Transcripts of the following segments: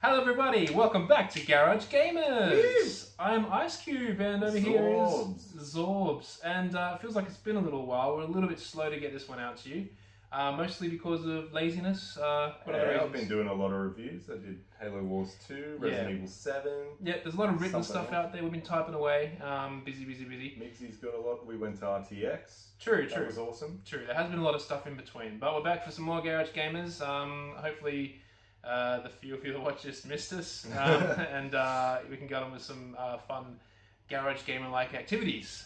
Hello everybody, welcome back to Garage Gamers! I'm Ice Cube and over here is Zorbs. And it feels like it's been a little while. We're a little bit slow to get this one out to you. Mostly because of laziness. I've been doing a lot of reviews. I did Halo Wars 2, Resident Evil 7. Yeah, there's a lot of written stuff out there. We've been typing away. Busy. Mixie's got a lot. We went to RTX. True. That was awesome. True, there has been a lot of stuff in between. But we're back for some more Garage Gamers. Hopefully the few of you that watch this missed us. And we can get on with some fun Garage Gamer-like activities.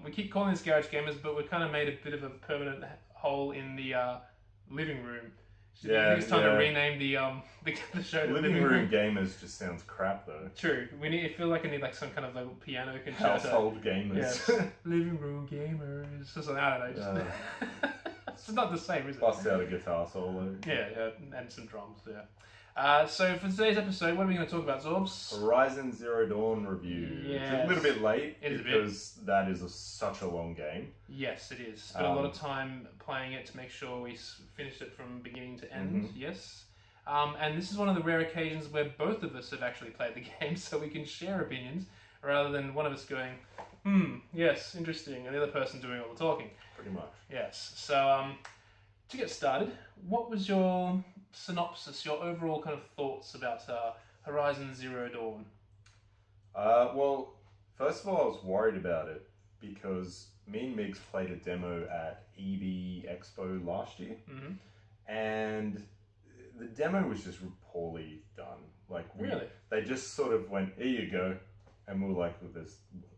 We keep calling this Garage Gamers, but we've kind of made a bit of a permanent hole in the living room. I think it's time to rename the show to Living Room Gamers just sounds crap though. True. I feel like I need like some kind of like piano concerto. Household Gamers. Yes. Living Room Gamers. Just, I don't know. It's not the same, is it? Bust out a guitar solo. Yeah, and some drums. Yeah. So for today's episode, what are we going to talk about, Zorbs? Horizon Zero Dawn review. Yes. It's a little bit late because that is such a long game. Yes, it is. Spent a lot of time playing it to make sure we finished it from beginning to end. Yes. And this is one of the rare occasions where both of us have actually played the game, so we can share opinions rather than one of us going, yes, interesting, and the other person doing all the talking. Pretty much. Yes. So to get started, what was your synopsis, your overall kind of thoughts about Horizon Zero Dawn? Well, first of all, I was worried about it because me and Migs played a demo at EB Expo last year, and the demo was just poorly done. Like, they just sort of went, here you go, and we were like,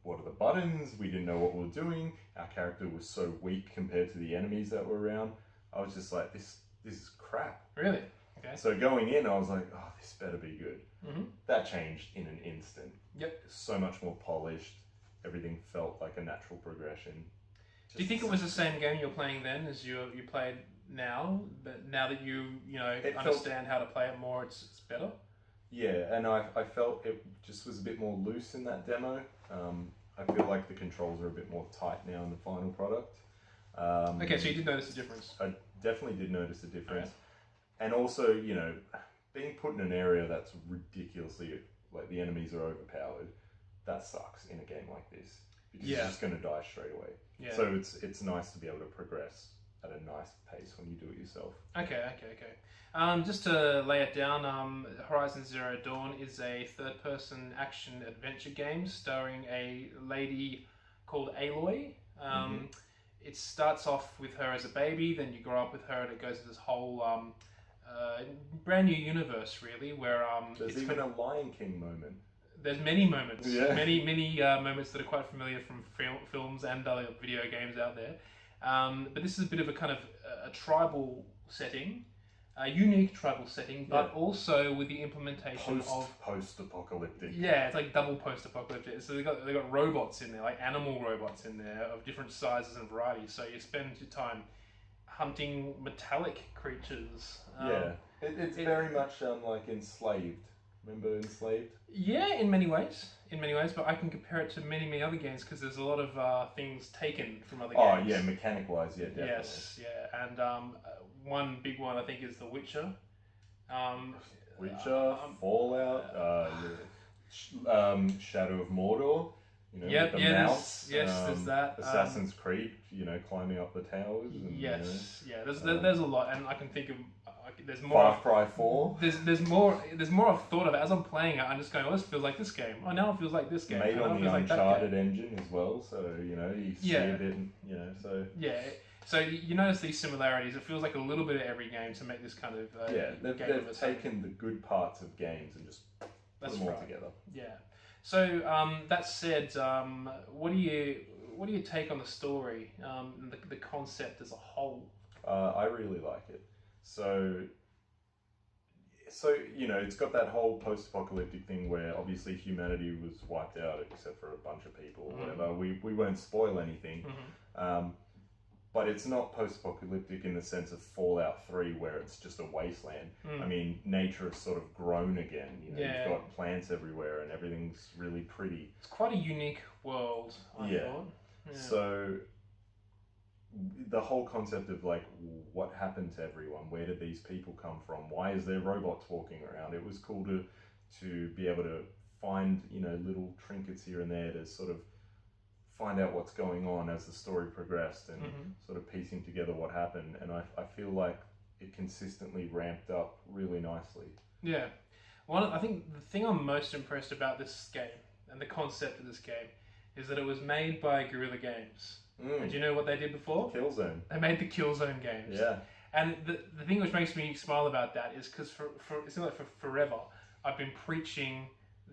what are the buttons? We didn't know what we were doing. Our character was so weak compared to the enemies that were around. I was just like, this is crap. Really? Okay. So going in, I was like, oh, this better be good. That changed in an instant. Yep. So much more polished. Everything felt like a natural progression. Do you think it was the same game you're playing then as you played now? But now that you understand how to play it more, it's better? Yeah, and I felt it just was a bit more loose in that demo. I feel like the controls are a bit more tight now in the final product. Okay, so you did notice a difference. I definitely did notice a difference. Okay. And also, being put in an area that's ridiculously, like the enemies are overpowered, that sucks in a game like this. Because you're just going to die straight away. Yeah. So it's nice to be able to progress at a nice pace when you do it yourself. Okay. Just to lay it down, Horizon Zero Dawn is a third-person action-adventure game starring a lady called Aloy. It starts off with her as a baby, then you grow up with her, and it goes to this whole brand new universe, really, where there's even a Lion King moment. There's many moments, many moments that are quite familiar from films and other video games out there. But this is a bit of a kind of a tribal setting, a unique tribal setting, but also with the implementation of post-apocalyptic. Yeah, it's like double post-apocalyptic. So they got robots in there, like animal robots in there of different sizes and varieties. So you spend your time hunting metallic creatures. It's very much like Enslaved. Remember Enslaved? Yeah, in many ways. But I can compare it to many other games because there's a lot of things taken from other games. Oh yeah, mechanic-wise, yeah, definitely. Yes, yeah, and one big one I think is The Witcher. Fallout, Shadow of Mordor. With the mouse. There's that. Assassin's Creed, climbing up the towers. And, there's a lot, and I can think of. There's more. Far Cry 4. There's more I've thought of it as I'm playing it. I'm just going, oh, this feels like this game. Oh, now it feels like this game. Made on the Uncharted engine as well, so you see a bit, so. Yeah. So you notice these similarities. It feels like a little bit of every game to make this kind of they've taken the good parts of games and just put them all together. Yeah. So that said, what do you take on the story, the concept as a whole? I really like it. So it's got that whole post-apocalyptic thing where obviously humanity was wiped out except for a bunch of people or whatever. We won't spoil anything. But it's not post-apocalyptic in the sense of Fallout 3 where it's just a wasteland. I mean, nature has sort of grown again. You've got plants everywhere and everything's really pretty. It's quite a unique world, I thought. Yeah. So the whole concept of like, what happened to everyone? Where did these people come from? Why is there robots walking around? It was cool to to be able to find, little trinkets here and there to sort of find out what's going on as the story progressed and sort of piecing together what happened. And I feel like it consistently ramped up really nicely. Yeah. I think the thing I'm most impressed about this game and the concept of this game is that it was made by Guerrilla Games. And do you know what they did before? Killzone. They made the Killzone games. Yeah. And the thing which makes me smile about that is because it seems like for forever I've been preaching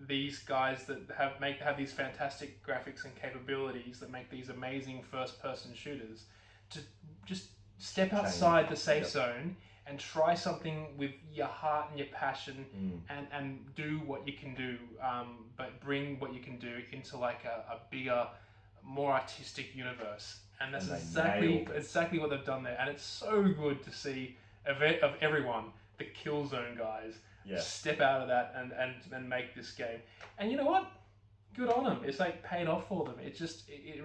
these guys that have these fantastic graphics and capabilities that make these amazing first-person shooters to just step outside the safe zone and try something with your heart and your passion and do what you can do, but bring what you can do into like a bigger, more artistic universe. And that's exactly what they've done there. And it's so good to see of everyone, the Killzone guys, step out of that and make this game. And you know what? Good on them. It's like paid off for them. It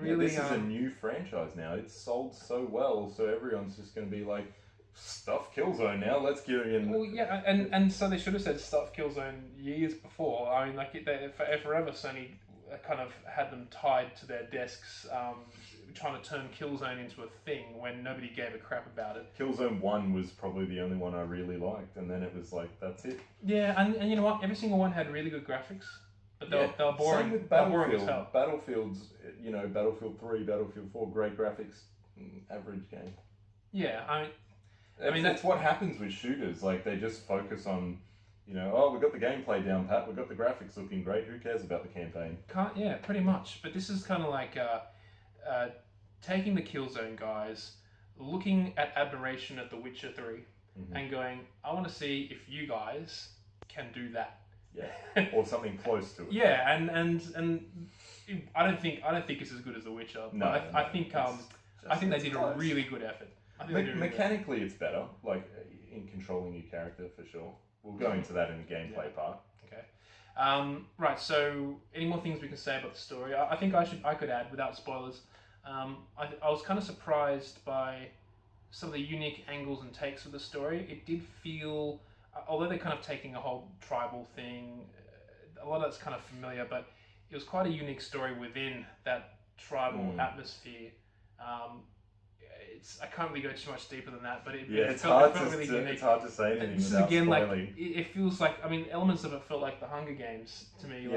really. This is a new franchise now. It's sold so well, so everyone's just going to be like, stuff Killzone now. Let's get in. Well, yeah, and so they should have said stuff Killzone years before. I mean, like forever Sony kind of had them tied to their desks, trying to turn Killzone into a thing when nobody gave a crap about it. Killzone 1 was probably the only one I really liked, and then it was like, that's it. Yeah, and you know what? Every single one had really good graphics, but they were boring. Same with Battlefield. Battlefield's, Battlefield 3, Battlefield 4, great graphics, average game. Yeah, I mean that's what happens with shooters. Like, they just focus on, oh, we've got the gameplay down pat, we've got the graphics looking great, who cares about the campaign? Yeah, pretty much. But this is kind of like taking the Killzone guys, looking at admiration at The Witcher 3, and going, I want to see if you guys can do that. Yeah, or something close to it. Yeah, and I don't think it's as good as The Witcher. No, but I think they did a really good effort. Mechanically, it's better, like in controlling your character for sure. We'll go into that in the gameplay part. Okay. Right. So, any more things we can say about the story? I think I could add without spoilers. I was kind of surprised by some of the unique angles and takes of the story. It did feel, although they're kind of taking a whole tribal thing, a lot of that's kind of familiar, but it was quite a unique story within that tribal atmosphere. I can't really go too much deeper than that, but it felt really unique. It's hard to say anything without again, spoiling. Like, it feels like, elements of it felt like the Hunger Games to me.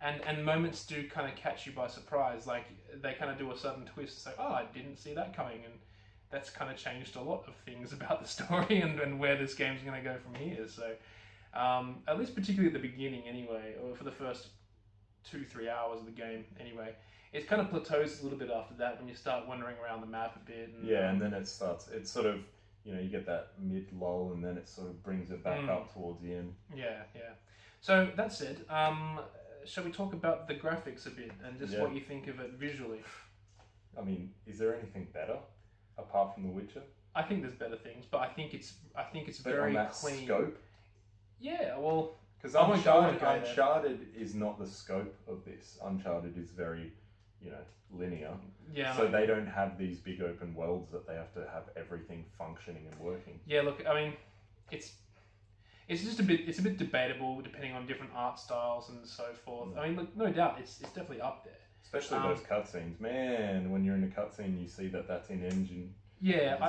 And moments do kind of catch you by surprise. Like, they kind of do a sudden twist and say, oh, I didn't see that coming. And that's kind of changed a lot of things about the story and where this game's going to go from here. So, at least particularly at the beginning anyway, or for the first 2-3 hours of the game anyway, it kind of plateaus a little bit after that when you start wandering around the map a bit. And then it's sort of, you get that mid-lull and then it sort of brings it back up towards the end. Yeah. So, that said, shall we talk about the graphics a bit and just what you think of it visually? I mean, is there anything better apart from The Witcher? I think there's better things, but I think it's but very on that clean. Scope? Yeah, well, because Uncharted is not the scope of this. Uncharted is very, linear. Yeah. So they don't have these big open worlds that they have to have everything functioning and working. Yeah, look, I mean, it's just a bit debatable depending on different art styles and so forth. I mean, look, no doubt, it's definitely up there. Especially those cutscenes, man. When you're in a cutscene, you see that's in engine. Yeah,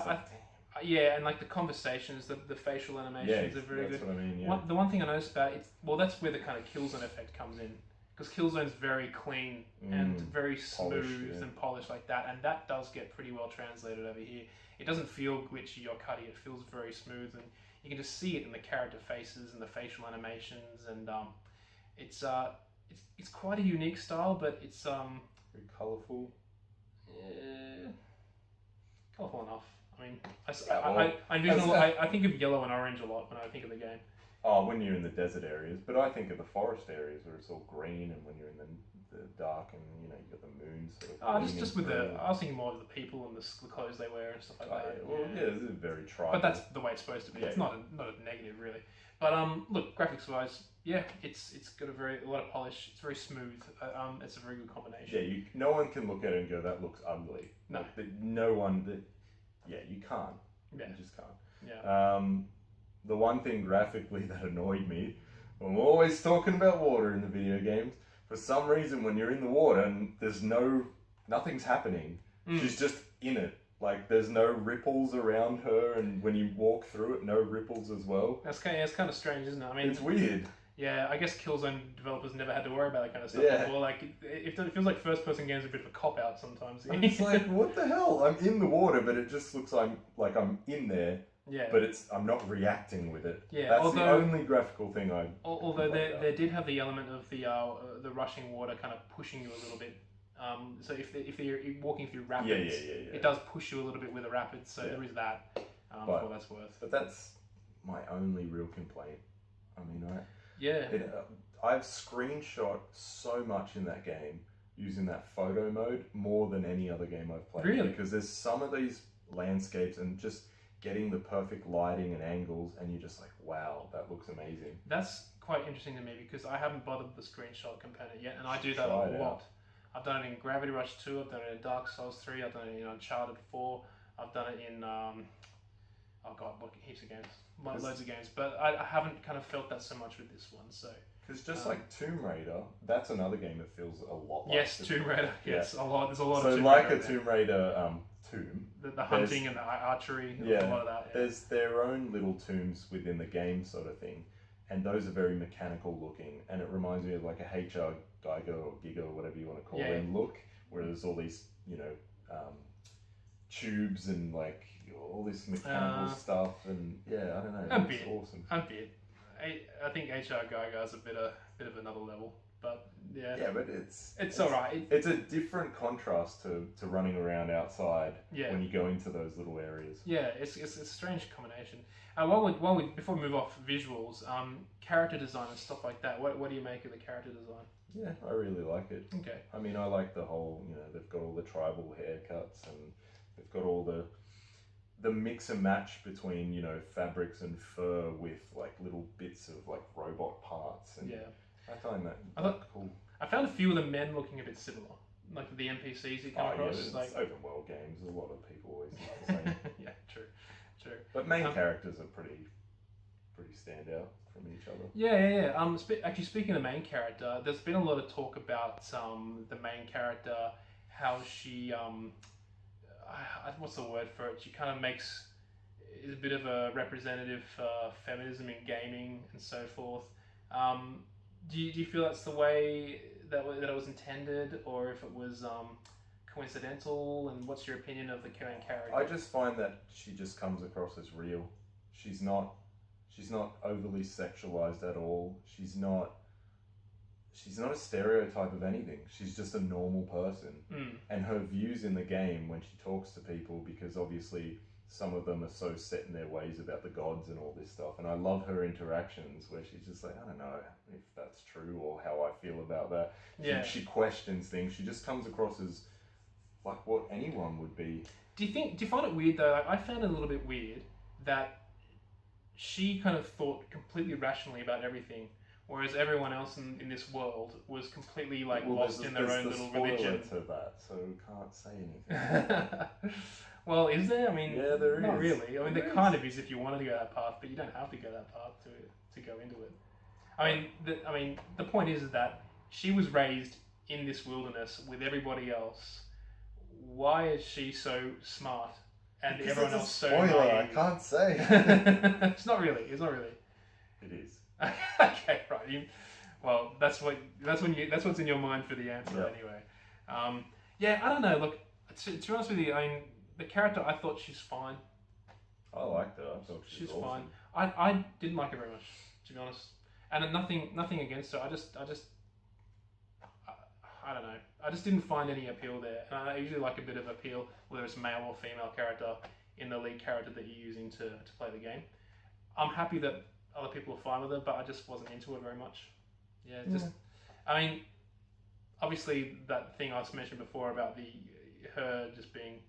and like the conversations, the facial animations are very good. That's what I mean. Yeah. The one thing I noticed about that's where the kind of Killzone effect comes in, because Killzone's very clean and very smooth and polished like that, and that does get pretty well translated over here. It doesn't feel glitchy or cutty. It feels very smooth, and you can just see it in the character faces and the facial animations, and it's quite a unique style, but it's very colourful. Colourful enough. I mean, I think of yellow and orange a lot when I think of the game. Oh, when you're in the desert areas, but I think of the forest areas where it's all green, and when you're in the dark and you've got the moon sort of. Just with I was thinking more of the people and the clothes they wear and stuff like that. Yeah. Well, this is very tribal. But that's the way it's supposed to be. It's not a negative really. But look, graphics wise, it's got a lot of polish. It's very smooth. It's a very good combination. Yeah, no one can look at it and go, that looks ugly. No. No one. You can't. Yeah. You just can't. Yeah. The one thing graphically that annoyed me I'm always talking about water in the video games. For some reason, when you're in the water and nothing's happening, she's just in it. Like, there's no ripples around her, and when you walk through it, no ripples as well. It's kind of strange, isn't it? I mean, it's weird. Yeah, I guess Killzone developers never had to worry about that kind of stuff before. Like, it feels like first-person games are a bit of a cop-out sometimes. It's like, what the hell? I'm in the water, but it just looks like I'm in there. Yeah. But I'm not reacting with it. Yeah. That's the only graphical thing I. Although there did have the element of the rushing water kind of pushing you a little bit. So if you're walking through rapids, it does push you a little bit with the rapids. So there is that. For what that's worth. But that's my only real complaint. I mean, Yeah. I've screenshot so much in that game using that photo mode more than any other game I've played. Really? Because there's some of these landscapes and just getting the perfect lighting and angles, and you're just like, wow, that looks amazing. That's quite interesting to me because I haven't bothered with the screenshot component yet, and I do that a lot. I've done it in Gravity Rush 2, I've done it in Dark Souls 3, I've done it in Uncharted 4, I've done it in, heaps of games. Loads of games, but I haven't kind of felt that so much with this one, so... Because just like Tomb Raider, that's another game that feels a lot like... Yes, Tomb Raider, yes, a lot. There's a lot of Tomb Raider. So like a Tomb Raider tomb... The hunting and the archery, a lot of that. Yeah. There's their own little tombs within the game sort of thing, and those are very mechanical looking, and it reminds me of like a HR Geiger or Giga or whatever you want to call them look, where there's all these, tubes and like all this mechanical stuff, and I don't know, it's awesome. A bit. I think HR Geiger is a bit of another level, but yeah, but it's all right. It's a different contrast to running around outside when you go into those little areas. Yeah, it's a strange combination. Before we move off visuals, character design and stuff like that. What do you make of the character design? Yeah, I really like it. Okay. I mean, I like the whole, they've got all the tribal haircuts, and they've got all the mix and match between, fabrics and fur with like little bits of like robot parts, and I find that cool. I found a few of the men looking a bit similar, like the NPCs you come across. Yeah, like open world games, a lot of people always look the same. Yeah, true. But main characters are pretty stand out from each other. Yeah. Actually, speaking of the main character, there's been a lot of talk about the main character, how she what's the word for it? She kind of is a bit of a representative feminism in gaming and so forth. Do you feel that's the way that it was intended, or if it was coincidental? And what's your opinion of the main character? I just find that she just comes across as real. She's not overly sexualized at all. She's not a stereotype of anything. She's just a normal person. And her views in the game when she talks to people, because obviously some of them are so set in their ways about the gods and all this stuff. And I love her interactions where she's just like, I don't know if that's true or how I feel about that. She questions things. She just comes across as like what anyone would be. Do you find it weird though? Like, I found it a little bit weird that she kind of thought completely rationally about everything, whereas everyone else in this world was completely lost in their own little religion. To that, so we can't say anything. Well, is there? I mean, yeah, there is. Not really. I mean, there kind of is if you wanted to go that path, but you don't have to go that path to go into it. I mean, the point is that she was raised in this wilderness with everybody else. Why is she so smart and because everyone else so naive? I can't say. It's not really. It is. Okay, right. Well, that's what's in your mind for the answer anyway. I don't know. Look, to be honest with you, I mean, the character, I thought she's fine. I liked her. I thought she's awesome. Fine. I didn't like her very much, to be honest. And nothing against her. I don't know. I just didn't find any appeal there. And I usually like a bit of appeal, whether it's male or female character, in the lead character that you're using to play the game. I'm happy that other people are fine with it, but I just wasn't into it very much. I mean, obviously that thing I mentioned before about her just being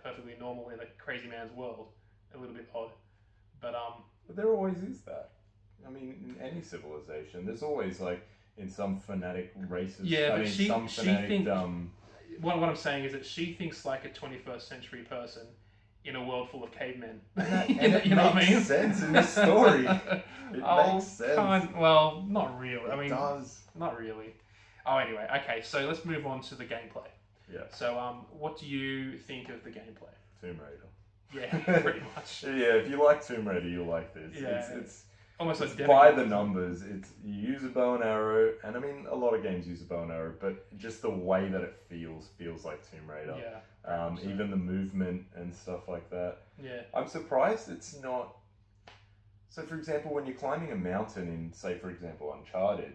perfectly normal in a crazy man's world, a little bit odd. But there always is that. I mean, in any civilization, there's always like in some fanatic races. Yeah, but she thinks. What I'm saying is that she thinks like a 21st century person in a world full of cavemen. And it you know what I mean? makes sense in this story. It makes sense. Well, not really. I It mean, does. not really. Oh, anyway, okay. So let's move on to the gameplay. Yeah. So, what do you think of the gameplay? Tomb Raider. Yeah, pretty much. Yeah, if you like Tomb Raider, you'll like this. Yeah, It's almost it's identical. by the numbers. It's you use a bow and arrow, and I mean a lot of games use a bow and arrow, but just the way that it feels like Tomb Raider. Yeah. So. Even the movement and stuff like that. Yeah. I'm surprised it's not. So, for example, when you're climbing a mountain in, say, for example, Uncharted,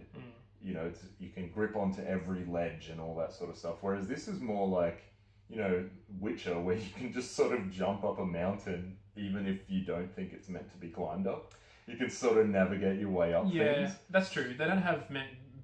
you know, you can grip onto every ledge and all that sort of stuff. Whereas this is more like, you know, Witcher, where you can just sort of jump up a mountain, even if you don't think it's meant to be climbed up. You can sort of navigate your way up things. Yeah, that's true. They don't have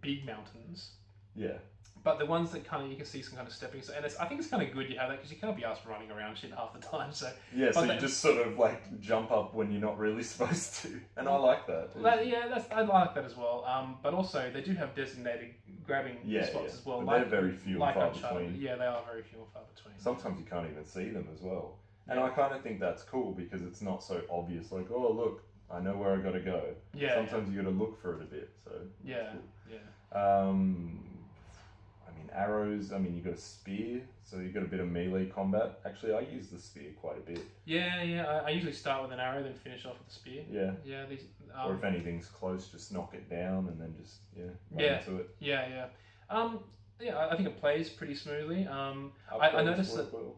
big mountains. Yeah. But the ones that kind of you can see some kind of stepping stones, and I think it's kind of good you have that because you can't be asked running around shit half the time. So yeah, so you just sort of like jump up when you're not really supposed to, and I like that. I like that as well. But also they do have designated grabbing spots as well. But they're very few and far between. Yeah, they are very few and far between. Sometimes you can't even see them as well, and I kind of think that's cool because it's not so obvious. Like, oh look, I know where I got to go. Yeah. Sometimes you got to look for it a bit. So yeah, I mean, arrows, you got a spear, so you got a bit of melee combat. Actually, I use the spear quite a bit. Yeah. I usually start with an arrow, then finish off with the spear. Yeah. Yeah. These. Or if anything's close, just knock it down and then just run into it. Yeah. I think it plays pretty smoothly. I noticed that. Well.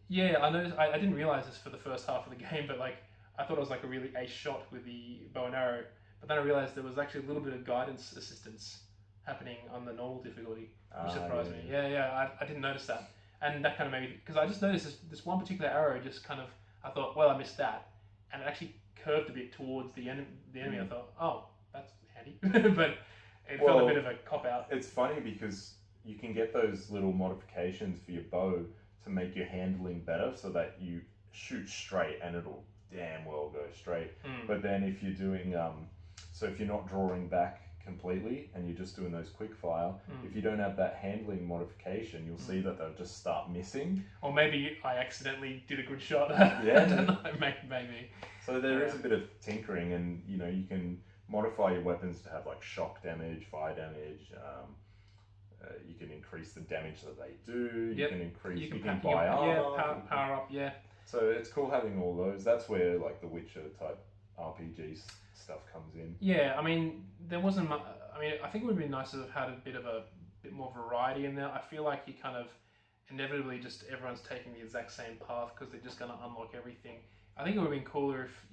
Yeah, I noticed. I didn't realize this for the first half of the game, but like I thought it was like a really ace shot with the bow and arrow. But then I realized there was actually a little bit of guidance assistance happening on the normal difficulty, which surprised me. Yeah, I didn't notice that, and that kind of made me, because I just noticed this one particular arrow just kind of, I thought, well, I missed that, and it actually curved a bit towards the enemy. I thought, oh, that's handy, but it felt a bit of a cop out. It's funny because you can get those little modifications for your bow to make your handling better, so that you shoot straight and it'll damn well go straight. But then if you're doing so if you're not drawing back completely and you're just doing those quick fire, if you don't have that handling modification, you'll see that they'll just start missing. Or maybe I accidentally did a good shot. Yeah. I don't know, maybe. So there is a bit of tinkering, and you can modify your weapons to have like shock damage, fire damage. You can increase the damage that they do. You can increase. You can buy armor. Yeah, power up. Yeah. So it's cool having all those. That's where like the Witcher type RPG stuff comes in. Yeah, I mean, there wasn't much. I mean, I think it would be nice to have had a bit more variety in there. I feel like you kind of inevitably just everyone's taking the exact same path because they're just going to unlock everything. I think it would have been cooler if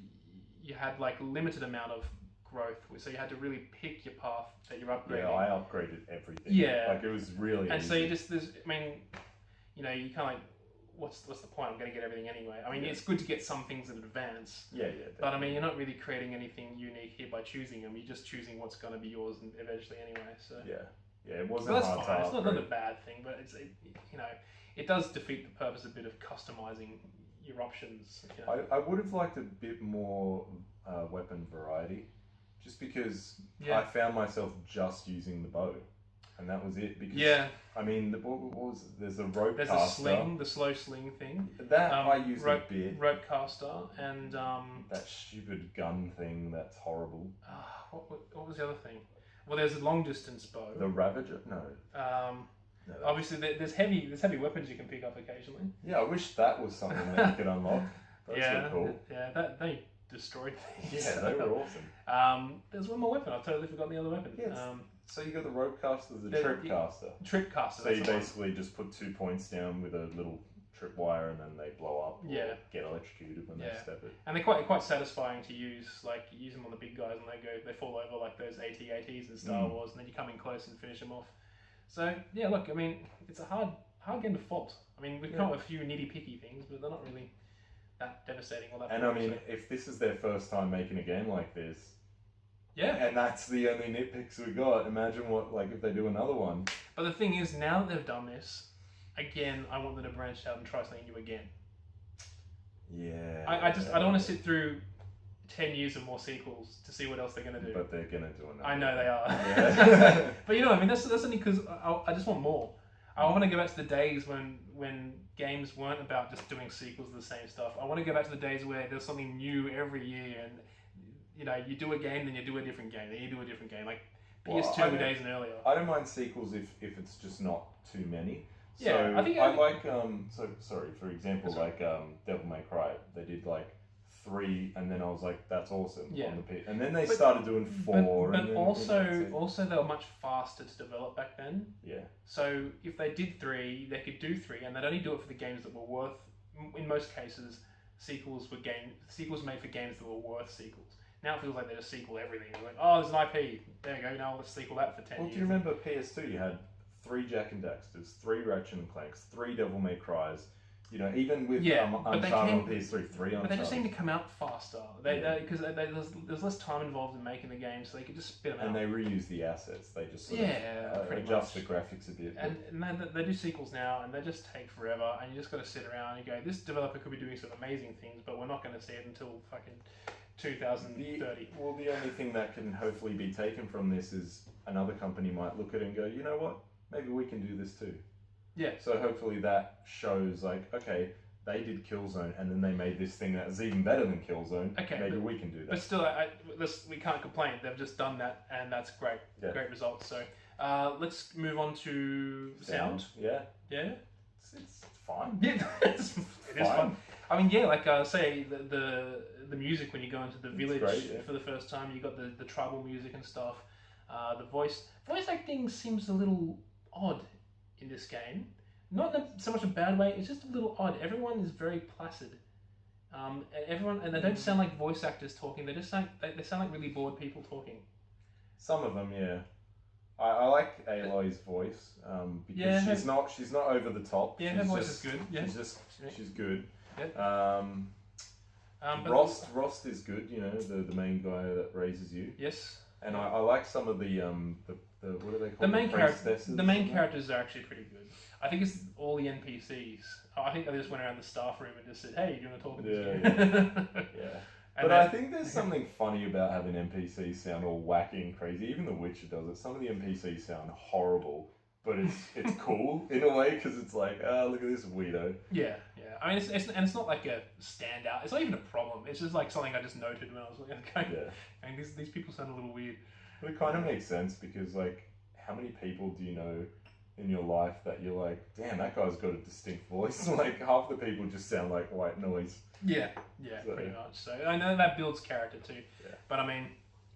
you had like limited amount of growth, so you had to really pick your path that you're upgrading. Yeah, I upgraded everything. Yeah, like it was really. And easy. so you just, you kind of like, what's the point? I'm going to get everything anyway. I mean, it's good to get some things in advance. Yeah. But I mean, you're not really creating anything unique here by choosing them. You're just choosing what's going to be yours eventually anyway. So yeah, it wasn't. But that's hard fine. to It's not upgrade. a bad thing, but it does defeat the purpose a bit of customizing your options. I would have liked a bit more weapon variety, just because I found myself just using the bow, and that was it. Because I mean, there's a rope There's caster. a sling, the slow sling thing. That I used a bit. Rope caster and that stupid gun thing. That's horrible. What was the other thing? Well, there's a long distance bow. The Ravager? No. No, obviously, there's heavy weapons you can pick up occasionally. Yeah, I wish that was something that you could unlock. That's so cool. Yeah, they destroyed things. Yeah, they were awesome. There's one more weapon. I've totally forgotten the other weapon. Yes. So you got the rope caster, the trip caster. Trip caster. So you basically just put 2 points down with a little trip wire, and then they blow up. Or get electrocuted when they step it. And they're quite satisfying to use. Like you use them on the big guys, and they fall over like those AT-ATs in Star Wars, and then you come in close and finish them off. So yeah, look, I mean, it's a hard game to fault. I mean, we've come up with a few nitty-picky things, but they're not really that devastating or that. And I mean, if this is their first time making a game like this, and that's the only nitpicks we got. Imagine what if they do another one. But the thing is, now that they've done this, again, I want them to branch out and try something new again. Yeah. I don't want to sit through 10 years of more sequels to see what else they're going to do. But they're going to do another. I know they are. Yeah. But I mean, that's only because I just want more. I want to go back to the days when games weren't about just doing sequels of the same stuff. I want to go back to the days where there's something new every year, and you do a game, then you do a different game, then you do a different game, like PS2 days and earlier. I don't mind sequels if it's just not too many. Yeah, so I think I like sorry, for example, like Devil May Cry, they did like 3, and then I was like, that's awesome. Yeah. On the P. And then they started doing 4. But and then, also they were much faster to develop back then. Yeah. So if they did 3, they could do 3, and they'd only do it for the games that were worth. In most cases, sequels made for games that were worth sequels. Now it feels like they just sequel everything. They're like, oh, there's an IP. There you go. Now let's sequel that for 10 years. Do you remember PS2? You had 3 Jak and Daxters, 3 Ratchet and Clanks, 3 Devil May Cries. Even with Uncharted on PS3, 3 Uncharted. But they just seem to come out faster. Because there's less time involved in making the game, so they could just spit them out. And they reuse the assets. They just sort of adjust the graphics a bit. And they do sequels now, and they just take forever. And you just got to sit around and go, this developer could be doing some amazing things, but we're not going to see it until fucking 2030. The only thing that can hopefully be taken from this is another company might look at it and go, you know what? Maybe we can do this too. Yeah. So hopefully that shows like, okay, they did Killzone and then they made this thing that's even better than Killzone. Okay. Maybe we can do that. But still, we can't complain. They've just done that, and that's great. Yeah. Great results. So let's move on to sound. Yeah. Yeah. It's fine. Yeah, it is fun. I mean, yeah, like say the music when you go into the village for the first time, you got the tribal music and stuff. The voice acting seems a little odd in this game. Not in so much a bad way, it's just a little odd. Everyone is very placid. And they don't sound like voice actors talking, they sound like really bored people talking. Some of them, yeah. I like Aloy's voice, because she's not over the top. Yeah, her voice is good. Yeah. She's good. Yeah. Rost is good, the main guy that raises you. Yes. And I like some of the what do they call the main characters are actually pretty good. I think it's all the NPCs. I think they just went around the staff room and just said, "Hey, do you want to talk to this game?" Yeah. But I think there's something funny about having NPCs sound all wacky and crazy. Even The Witcher does it. Some of the NPCs sound horrible, but it's cool in a way because it's like, look at this weirdo. Yeah. I mean, it's not like a standout. It's not even a problem. It's just like something I just noted when I was like, okay, and these people sound a little weird. But it kind of makes sense because like, how many people do you know in your life that you're like, damn, that guy's got a distinct voice? Like half the people just sound like white noise. Yeah, pretty much. So I know that builds character too. Yeah. But I mean,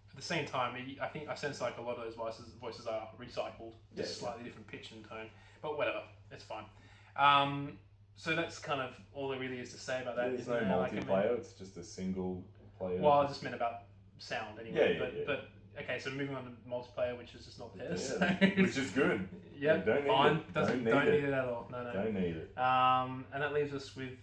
at the same time, I sense like a lot of those voices are recycled, just slightly different pitch and tone. But whatever, it's fine. So that's kind of all there really is to say about that. There's no multiplayer; it's just a single player. Well, I just meant about sound anyway. But okay, so moving on to multiplayer, which is just not there. So. Which is good. Yeah, don't fine. Need it. Don't need it at all. No. Don't need it. And that leaves us with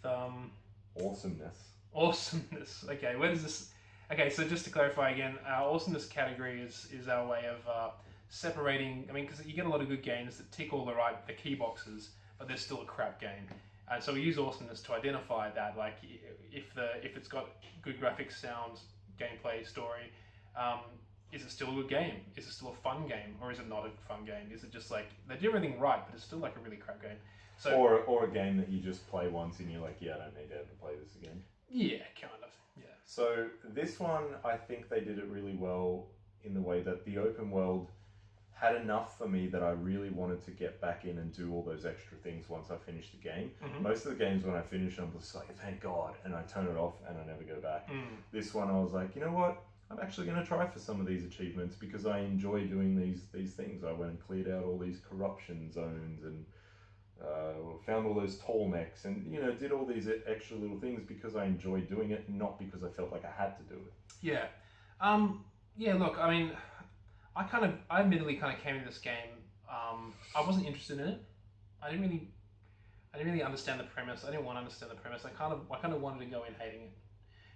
awesomeness. Awesomeness. Okay, where does this? Okay, so just to clarify again, our awesomeness category is our way of separating. I mean, because you get a lot of good games that tick all the key boxes, but they're still a crap game. And so we use awesomeness to identify that, like if it's got good graphics, sound, gameplay, story, is it still a good game? Is it still a fun game, or is it not a fun game? Is it just like they do everything right, but it's still like a really crap game? So or a game that you just play once and you're like, yeah, I don't need to ever play this again. Yeah, kind of. Yeah. So this one, I think they did it really well in the way that the open world had enough for me that I really wanted to get back in and do all those extra things once I finished the game. Mm-hmm. Most of the games when I finish, I'm just like, thank God, and I turn it off and I never go back. This one, I was like, you know what? I'm actually going to try for some of these achievements because I enjoy doing these things. I went and cleared out all these corruption zones and found all those tall necks and, did all these extra little things because I enjoyed doing it, not because I felt like I had to do it. Yeah. Look, I mean, I admittedly kind of came into this game. I wasn't interested in it. I didn't really understand the premise. I didn't want to understand the premise. I kind of wanted to go in hating it.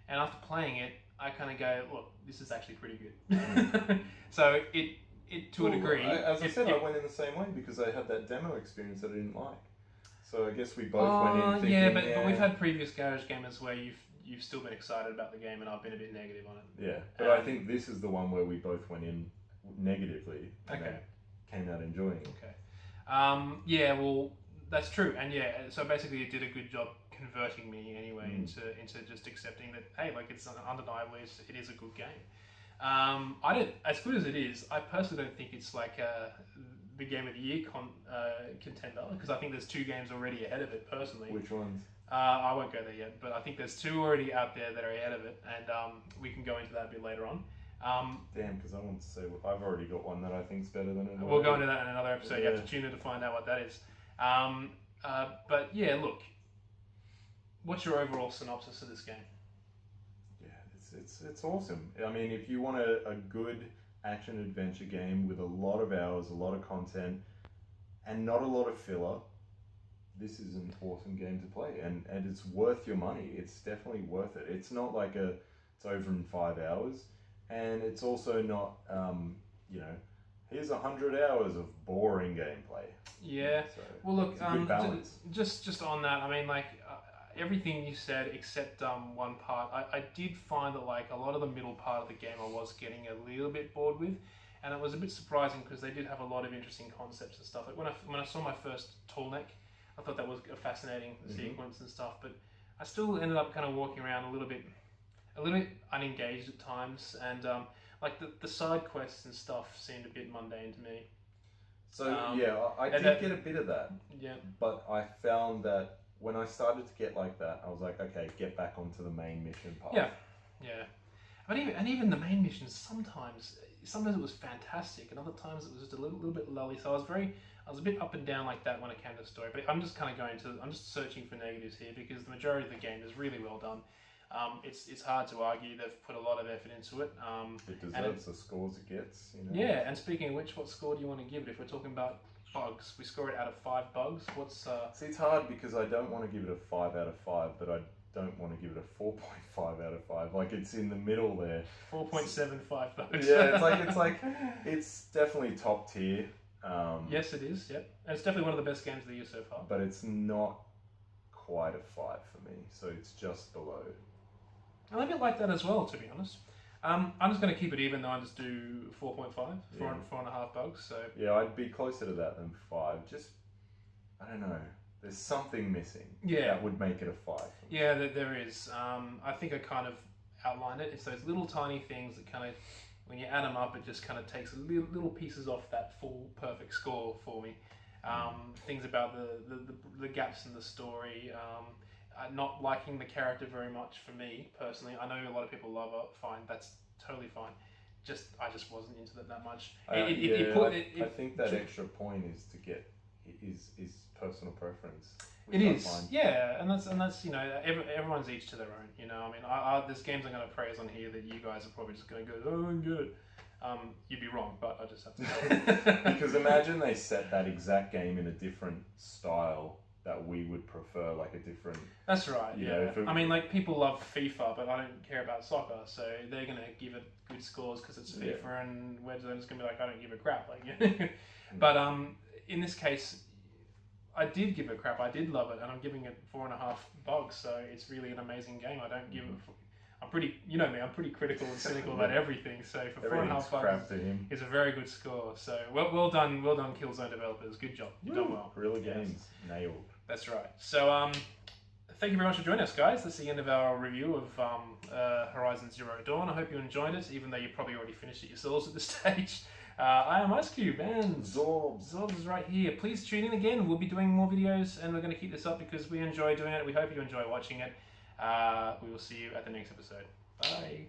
And after playing it, I kind of go, look, this is actually pretty good. So it to a degree. I went in the same way because I had that demo experience that I didn't like. So I guess we both went in thinking, yeah, but we've had previous garage gamers where you've still been excited about the game and I've been a bit negative on it. Yeah, but I think this is the one where we both went in negatively and then came out enjoying it. Okay. Yeah, well, that's true, and yeah, so basically it did a good job converting me anyway into just accepting that, hey, like it's undeniably it is a good game. I don't, as good as it is, I personally don't think it's like the game of the year contender, because I think there's 2 games already ahead of it personally. Which ones? I won't go there yet, but I think there's 2 already out there that are ahead of it, and we can go into that a bit later on. Damn, because I want to say I've already got one that I think's better than it. We'll go into that in another episode. Yeah. You have to tune in to find out what that is. But yeah, look, what's your overall synopsis of this game? Yeah, it's awesome. I mean, if you want a good action adventure game with a lot of hours, a lot of content, and not a lot of filler, this is an awesome game to play, and it's worth your money. It's definitely worth it. It's not like it's over in 5 hours, and it's also not, here's 100 hours of boring gameplay. Yeah. So well, look, it's a good balance. Just on that, I mean, like everything you said except one part, I did find that like a lot of the middle part of the game I was getting a little bit bored with, and it was a bit surprising because they did have a lot of interesting concepts and stuff. Like when I saw my first tall neck, I thought that was a fascinating sequence and stuff, but I still ended up kind of walking around a little bit unengaged at times, and like the side quests and stuff seemed a bit mundane to me. So I did get a bit of that. Yeah. But I found that when I started to get like that, I was like, okay, get back onto the main mission path. Yeah. But even the main missions sometimes it was fantastic, and other times it was just a little bit lully. So I was a bit up and down like that when it came to the story. But I'm just searching for negatives here because the majority of the game is really well done. It's hard to argue. They've put a lot of effort into it. It deserves the scores it gets. Yeah, and speaking of which, what score do you want to give it? If we're talking about bugs, we score it out of 5 bugs. See, it's hard because I don't want to give it a 5 out of 5, but I don't want to give it a 4.5 out of 5. Like, it's in the middle there. 4.75 bugs. Yeah, it's definitely top tier. Yes, it is. Yep, and it's definitely one of the best games of the year so far. But it's not quite a 5 for me, so it's just below. I'm a bit like that as well, to be honest. I'm just going to keep it even, though I just do 4.5, 4.5 bugs. So yeah, I'd be closer to that than 5. Just, I don't know. There's something missing. Yeah, that would make it a 5. Yeah, there is. I think I kind of outlined it. It's those little tiny things that kind of, when you add them up, it just kind of takes little pieces off that full perfect score for me. Things about the gaps in the story. Not liking the character very much for me personally. I know a lot of people love it. Fine, that's totally fine. I just wasn't into it that much. I think that extra point is to get is personal preference. It is, yeah, and that's everyone's each to their own. I mean, there's games I'm going to praise on here that you guys are probably just going to go, oh, I'm good. You'd be wrong, but I just have to. Because imagine they set that exact game in a different style that we would prefer, like a different... That's right, yeah. I mean, like, people love FIFA, but I don't care about soccer, so they're going to give it good scores because it's FIFA, and we're just going to be like, I don't give a crap. Like, But in this case, I did give it crap. I did love it, and I'm giving it 4.5 bugs, so it's really an amazing game. I don't give it... I'm pretty, I'm pretty critical and cynical about everything. So for 4.5 bugs, it's a very good score. So well done, Killzone developers. Good job, you've done well. Guerrilla Games, nailed. That's right. So thank you very much for joining us, guys. That's the end of our review of Horizon Zero Dawn. I hope you enjoyed it, even though you probably already finished it yourselves at this stage. I am Ice Cube, and Zorbs is right here. Please tune in again. We'll be doing more videos, and we're going to keep this up because we enjoy doing it. We hope you enjoy watching it. We will see you at the next episode. Bye.